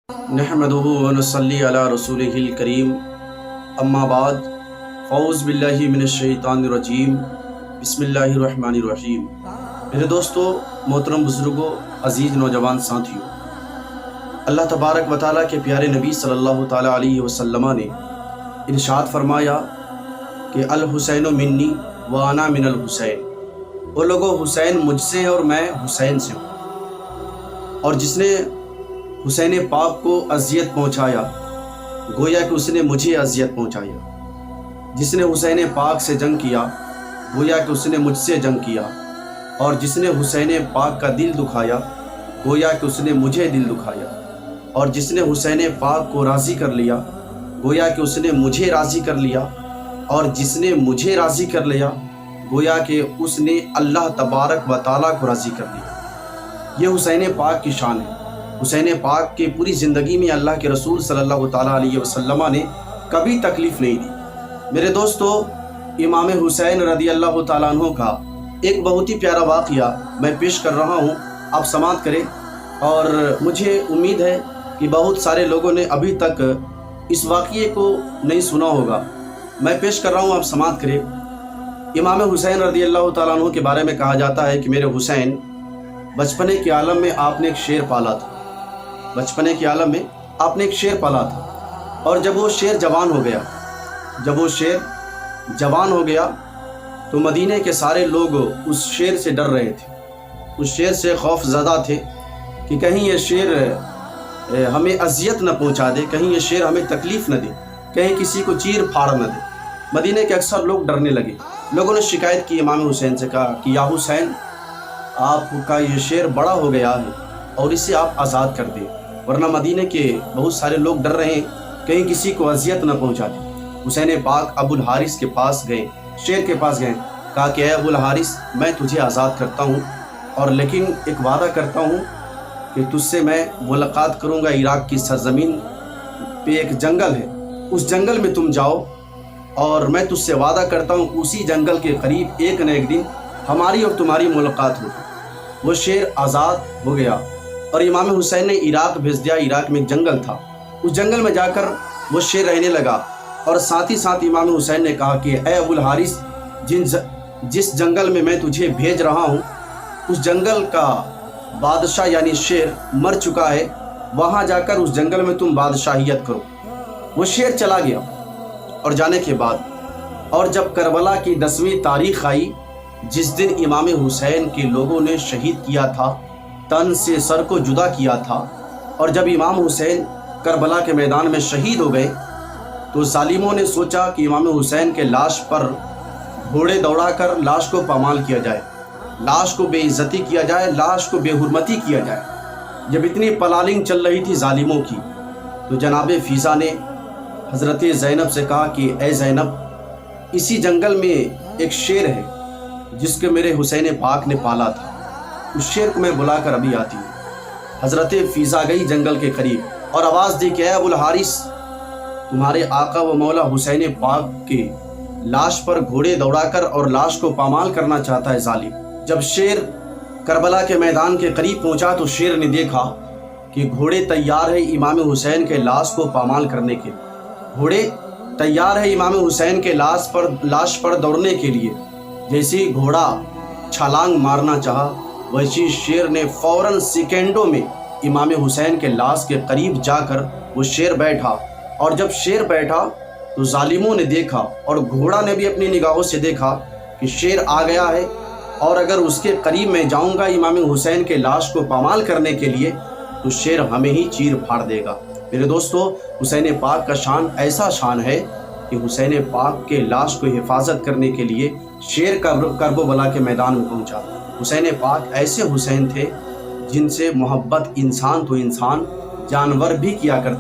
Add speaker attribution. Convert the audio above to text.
Speaker 1: नहमदुहु व नसल्ली अला रसूलिहिल करीम अम्मा बाद फ़ौज़ बिल्लाहि मिनश्शैतानिर्रजीम बिस्मिल्लाहिर्रहमानिर्रहीम। मेरे दोस्तों, मोहतरम बुज़ुर्गों, अज़ीज़ नौजवान साथियों, अल्लाह तबारक व तआला के प्यारे नबी सल्लल्लाहु तआला अलैहि वसल्लम ने इरशाद फरमाया कि अल हुसैन मिन्नी व अना मिनल हुसैन। वो लोगों, हुसैन मुझसे है और मैं हुसैन से हूँ। और जिसने हुसैन पाक को अज़ियत पहुँचाया, गोया कि उसने मुझे अज़ियत पहुँचाया। जिसने हुसैन पाक से जंग किया, गोया कि उसने मुझसे जंग किया। और जिसने हुसैन पाक का दिल दुखाया, गोया कि उसने मुझे दिल दुखाया। और जिसने हुसैन पाक को राज़ी कर लिया, गोया कि उसने मुझे राज़ी कर लिया। और जिसने मुझे राज़ी कर लिया, गोया कि उसने अल्लाह तबारक व तआला को राज़ी कर लिया। ये हुसैन पाक की शान है। हुसैन पाक के पूरी ज़िंदगी में अल्लाह के रसूल सल्लल्लाहु ताला अलैहि वसल्लम ने कभी तकलीफ़ नहीं दी। मेरे दोस्तों, इमाम हुसैन रज़ी अल्लाह ताला अन्हु का एक बहुत ही प्यारा वाक़या मैं पेश कर रहा हूँ, आप समाअत करें। और मुझे उम्मीद है कि बहुत सारे लोगों ने अभी तक इस वाक़ये को नहीं सुना होगा। मैं पेश कर रहा हूँ, आप समाअत करें। इमाम हुसैन रज़ी अल्लाह ताला अन्हु के बारे में कहा जाता है कि मेरे हुसैन, बचपने के आलम में आपने एक शेर पाला था। बचपने के आलम में आपने एक शेर पाला था। और जब वो शेर जवान हो गया तो मदीने के सारे लोग उस शेर से डर रहे थे, उस शेर से खौफ ज़दा थे कि कहीं ये शेर हमें अजियत न पहुंचा दे, कहीं ये शेर हमें तकलीफ़ न दे, कहीं किसी को चीर फाड़ न दे। मदीने के अक्सर लोग डरने लगे। लोगों ने शिकायत की इमाम हुसैन से, कहा कि या हुसैन, आपका ये शेर बड़ा हो गया है और इसे आप आज़ाद कर दें, वरना मदीने के बहुत सारे लोग डर रहे हैं कहीं किसी को अजियत न पहुंचा दे। हुसैन पाक अबुल हारिस के पास गए, शेर के पास गए, कहा कि ऐ अबुल हारिस, मैं तुझे आज़ाद करता हूँ, और लेकिन एक वादा करता हूँ कि तुझसे मैं मुलाकात करूँगा। इराक़ की सरज़मीन पे एक जंगल है, उस जंगल में तुम जाओ, और मैं तुझसे वादा करता हूँ उसी जंगल के करीब एक न एक दिन हमारी और तुम्हारी मुलाकात होगी। वो शेर आज़ाद हो गया और इमाम हुसैन ने इराक़ भेज दिया। इराक़ में एक जंगल था, उस जंगल में जाकर वो शेर रहने लगा। और साथ ही साथ इमाम हुसैन ने कहा कि ऐ अबुल हारिस, जिस जंगल में मैं तुझे भेज रहा हूँ, उस जंगल का बादशाह यानी शेर मर चुका है, वहाँ जाकर उस जंगल में तुम बादशाहियत करो। वो शेर चला गया। और जाने के बाद, और जब करबला की 10वीं तारीख़ आई, जिस दिन इमाम हुसैन के लोगों ने शहीद किया था, तन से सर को जुदा किया था, और जब इमाम हुसैन करबला के मैदान में शहीद हो गए, तो जालिमों ने सोचा कि इमाम हुसैन के लाश पर घोड़े दौड़ाकर लाश को पामाल किया जाए, लाश को बेइज्जती किया जाए, लाश को बेहुरमती किया जाए। जब इतनी पलालिंग चल रही थी जालिमों की, तो जनाब फ़ीज़ा ने हज़रत ज़ैनब से कहा कि ऐ ज़ैनब, इसी जंगल में एक शेर है जिसके मेरे हुसैन पाक ने पाला था, उस शेर को मैं बुलाकर अभी आती हूँ। हज़रत फ़ीज़ा गई जंगल के करीब और आवाज़ दी कि ऐ अबुल हारिस, तुम्हारे आका व मौला हुसैन पाक के लाश पर घोड़े दौड़ाकर और लाश को पामाल करना चाहता है जालिम। जब शेर करबला के मैदान के करीब पहुंचा, तो शेर ने देखा कि घोड़े तैयार है इमाम हुसैन के लाश को पामाल करने के लिए। घोड़े तैयार है इमाम हुसैन के लाश पर दौड़ने के लिए। जैसे ही घोड़ा छलांग मारना चाहा, वैसी शेर ने फ़ौरन सेकेंडों में इमाम हुसैन के लाश के करीब जाकर वो शेर बैठा। और जब शेर बैठा, तो जालिमों ने देखा और घोड़ा ने भी अपनी निगाहों से देखा कि शेर आ गया है, और अगर उसके करीब मैं जाऊंगा इमाम हुसैन के लाश को पामाल करने के लिए, तो शेर हमें ही चीर फाड़ देगा। मेरे दोस्तों, हुसैन पाक का शान ऐसा शान है कि हुसैन पाक के लाश को हिफाजत करने के लिए शेर करबला के मैदान में पहुंचा। हुसैन पाक ऐसे हुसैन थे जिनसे मोहब्बत इंसान तो इंसान, जानवर भी किया करते।